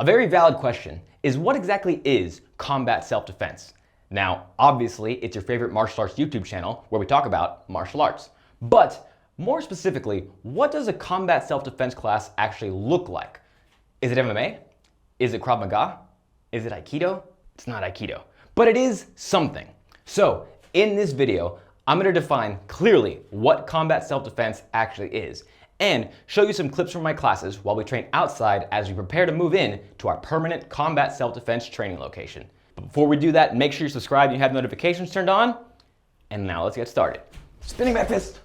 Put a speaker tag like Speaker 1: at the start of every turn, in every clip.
Speaker 1: A very valid question is, what exactly is combat self-defense? Now, obviously, it's your favorite martial arts YouTube channel where we talk about martial arts. But more specifically, what does a combat self-defense class actually look like? Is it MMA? Is it Krav Maga? Is it Aikido? It's not Aikido, but it is something. So in this video, I'm going to define clearly what combat self-defense actually is and show you some clips from my classes while we train outside as we prepare to move in to our permanent combat self-defense training location. But before we do that, make sure you're subscribed and you have notifications turned on. And now let's get started. Spinning back fist.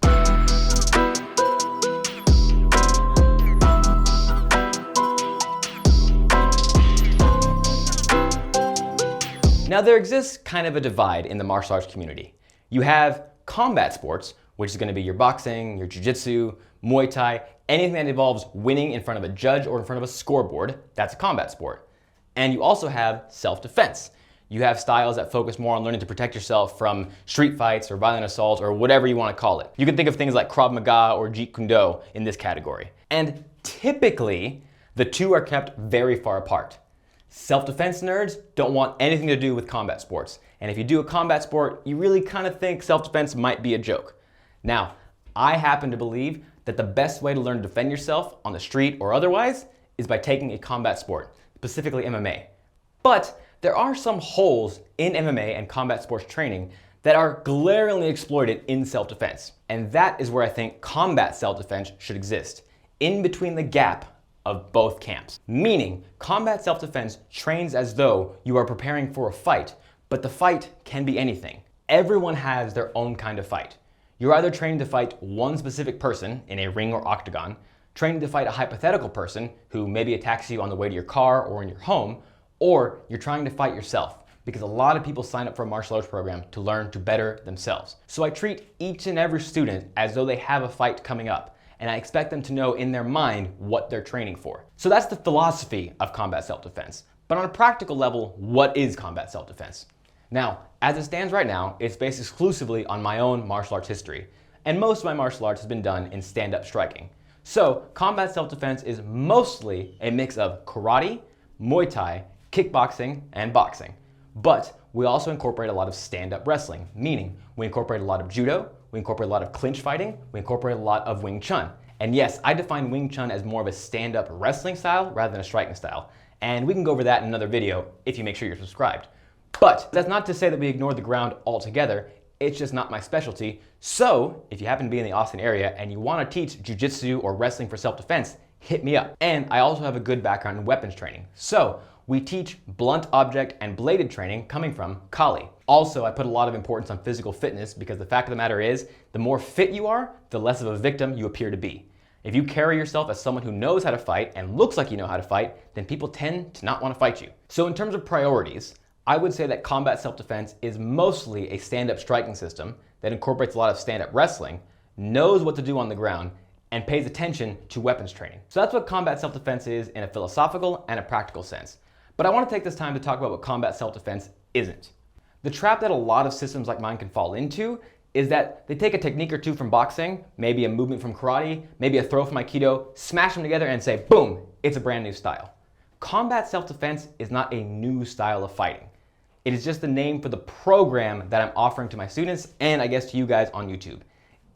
Speaker 1: Now there exists kind of a divide in the martial arts community. You have combat sports, which is going to be your boxing, your jiu-jitsu, Muay Thai, anything that involves winning in front of a judge or in front of a scoreboard, that's a combat sport. And you also have self-defense. You have styles that focus more on learning to protect yourself from street fights or violent assaults or whatever you want to call it. You can think of things like Krav Maga or Judo in this category. And typically, the two are kept very far apart. Self-defense nerds don't want anything to do with combat sports. And if you do a combat sport, you really kind of think self-defense might be a joke. Now, I happen to believe that the best way to learn to defend yourself on the street or otherwise is by taking a combat sport, specifically MMA. But there are some holes in MMA and combat sports training that are glaringly exploited in self-defense. And that is where I think combat self-defense should exist, in between the gap of both camps. Meaning, combat self-defense trains as though you are preparing for a fight, but the fight can be anything. Everyone has their own kind of fight. You're either training to fight one specific person in a ring or octagon, training to fight a hypothetical person who maybe attacks you on the way to your car or in your home, or you're trying to fight yourself, because a lot of people sign up for a martial arts program to learn to better themselves. So I treat each and every student as though they have a fight coming up, and I expect them to know in their mind what they're training for. So that's the philosophy of combat self-defense. But on a practical level, what is combat self-defense? Now, as it stands right now, it's based exclusively on my own martial arts history, and most of my martial arts has been done in stand-up striking. So, combat self-defense is mostly a mix of karate, Muay Thai, kickboxing, and boxing. But we also incorporate a lot of stand-up wrestling, meaning we incorporate a lot of judo, we incorporate a lot of clinch fighting, we incorporate a lot of Wing Chun. And yes, I define Wing Chun as more of a stand-up wrestling style rather than a striking style. And we can go over that in another video if you make sure you're subscribed. But that's not to say that we ignore the ground altogether. It's just not my specialty. So if you happen to be in the Austin area and you want to teach jiu-jitsu or wrestling for self-defense, hit me up. And I also have a good background in weapons training. So we teach blunt object and bladed training coming from Kali. Also, I put a lot of importance on physical fitness because the fact of the matter is, the more fit you are, the less of a victim you appear to be. If you carry yourself as someone who knows how to fight and looks like you know how to fight, then people tend to not want to fight you. So in terms of priorities, I would say that combat self-defense is mostly a stand-up striking system that incorporates a lot of stand-up wrestling, knows what to do on the ground, and pays attention to weapons training. So that's what combat self-defense is in a philosophical and a practical sense. But I want to take this time to talk about what combat self-defense isn't. The trap that a lot of systems like mine can fall into is that they take a technique or two from boxing, maybe a movement from karate, maybe a throw from Aikido, smash them together and say, boom, it's a brand new style. Combat self-defense is not a new style of fighting. It is just the name for the program that I'm offering to my students and I guess to you guys on YouTube.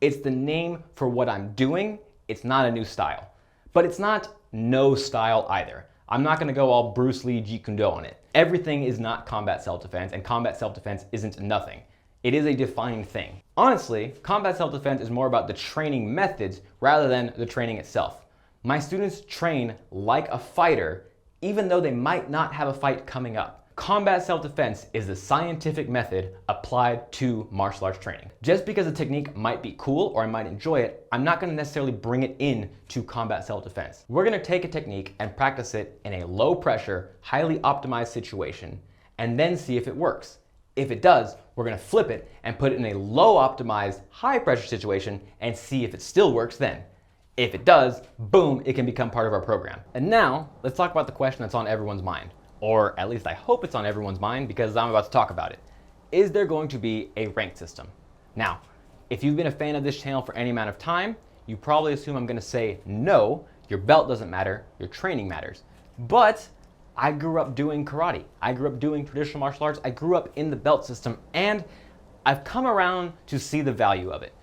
Speaker 1: It's the name for what I'm doing. It's not a new style. But it's not no style either. I'm not going to go all Bruce Lee Jeet Kune Do on it. Everything is not combat self-defense, and combat self-defense isn't nothing. It is a defined thing. Honestly, combat self-defense is more about the training methods rather than the training itself. My students train like a fighter, even though they might not have a fight coming up. Combat self-defense is the scientific method applied to martial arts training. Just because a technique might be cool or I might enjoy it, I'm not going to necessarily bring it in to combat self-defense. We're going to take a technique and practice it in a low pressure, highly optimized situation, and then see if it works. If it does, we're going to flip it and put it in a low optimized, high pressure situation and see if it still works then. If it does, boom, it can become part of our program. And now, let's talk about the question that's on everyone's mind. Or at least I hope it's on everyone's mind because I'm about to talk about it. Is there going to be a ranked system? Now, if you've been a fan of this channel for any amount of time, you probably assume I'm going to say no, your belt doesn't matter, your training matters. But I grew up doing karate. I grew up doing traditional martial arts. I grew up in the belt system, and I've come around to see the value of it.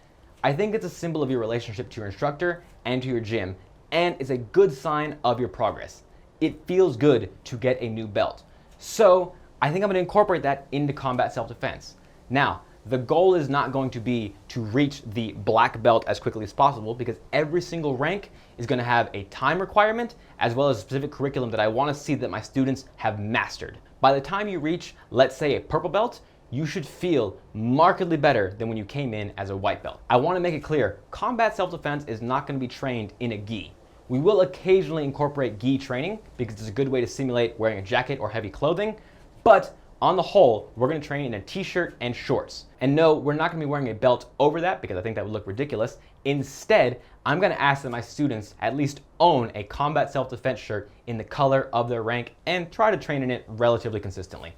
Speaker 1: I think it's a symbol of your relationship to your instructor and to your gym, and it's a good sign of your progress. It feels good to get a new belt. So I think I'm gonna incorporate that into combat self-defense. Now, the goal is not going to be to reach the black belt as quickly as possible, because every single rank is going to have a time requirement as well as a specific curriculum that I want to see that my students have mastered. By the time you reach, let's say, a purple belt, you should feel markedly better than when you came in as a white belt. I want to make it clear, combat self-defense is not going to be trained in a gi. We will occasionally incorporate gi training because it's a good way to simulate wearing a jacket or heavy clothing, but on the whole, we're going to train in a t-shirt and shorts. And no, we're not going to be wearing a belt over that because I think that would look ridiculous. Instead, I'm going to ask that my students at least own a combat self-defense shirt in the color of their rank and try to train in it relatively consistently.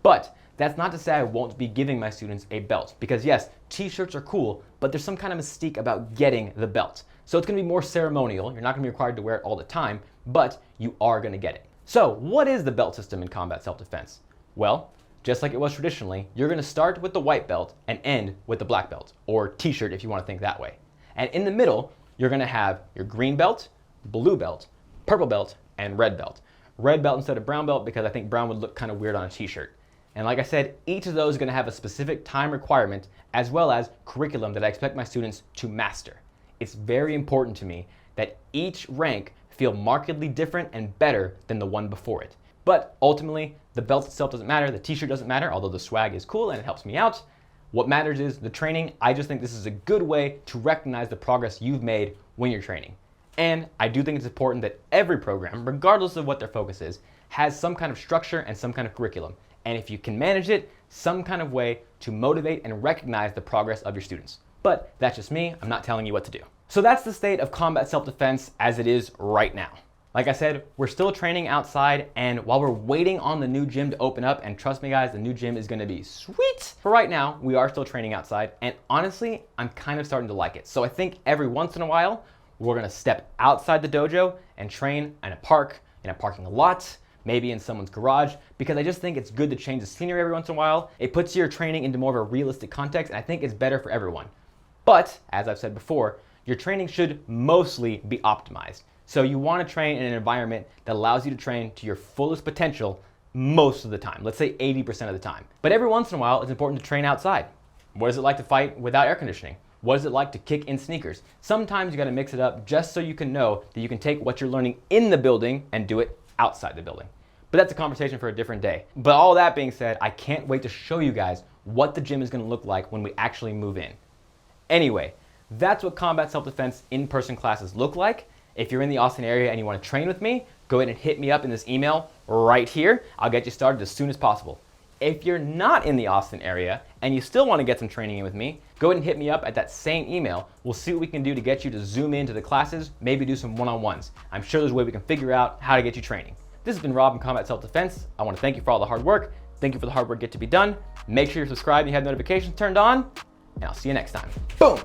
Speaker 1: But that's not to say I won't be giving my students a belt, because yes, t-shirts are cool, but there's some kind of mystique about getting the belt. So it's going to be more ceremonial. You're not going to be required to wear it all the time, but you are going to get it. So what is the belt system in combat self-defense? Well, just like it was traditionally, you're going to start with the white belt and end with the black belt, or t-shirt if you want to think that way. And in the middle, you're going to have your green belt, blue belt, purple belt, and red belt. Red belt instead of brown belt because I think brown would look kind of weird on a t-shirt. And like I said, each of those is going to have a specific time requirement as well as curriculum that I expect my students to master. It's very important to me that each rank feel markedly different and better than the one before it. But ultimately, the belt itself doesn't matter, the t-shirt doesn't matter, although the swag is cool and it helps me out. What matters is the training. I just think this is a good way to recognize the progress you've made when you're training. And I do think it's important that every program, regardless of what their focus is, has some kind of structure and some kind of curriculum. And if you can manage it, some kind of way to motivate and recognize the progress of your students. But that's just me, I'm not telling you what to do. So that's the state of combat self-defense as it is right now. Like I said, we're still training outside, and while we're waiting on the new gym to open up, and trust me guys, the new gym is gonna be sweet. For right now, we are still training outside, and honestly, I'm kind of starting to like it. So I think every once in a while, we're gonna step outside the dojo and train in a park, in a parking lot, maybe in someone's garage, because I just think it's good to change the scenery every once in a while. It puts your training into more of a realistic context, and I think it's better for everyone. But, as I've said before, your training should mostly be optimized. So you want to train in an environment that allows you to train to your fullest potential most of the time. Let's say 80% of the time. But every once in a while, it's important to train outside. What is it like to fight without air conditioning? What is it like to kick in sneakers? Sometimes you got to mix it up just so you can know that you can take what you're learning in the building and do it outside the building. But that's a conversation for a different day. But all that being said, I can't wait to show you guys what the gym is going to look like when we actually move in. Anyway, that's what combat self-defense in-person classes look like. If you're in the Austin area and you want to train with me, go ahead and hit me up in this email right here. I'll get you started as soon as possible. If you're not in the Austin area and you still want to get some training in with me, go ahead and hit me up at that same email. We'll see what we can do to get you to zoom into the classes, maybe do some one-on-ones. I'm sure there's a way we can figure out how to get you training. This has been Rob in Combat Self-Defense. I want to thank you for all the hard work. Thank you for the hard work yet to be done. Make sure you're subscribed and you have notifications turned on, and I'll see you next time. Boom!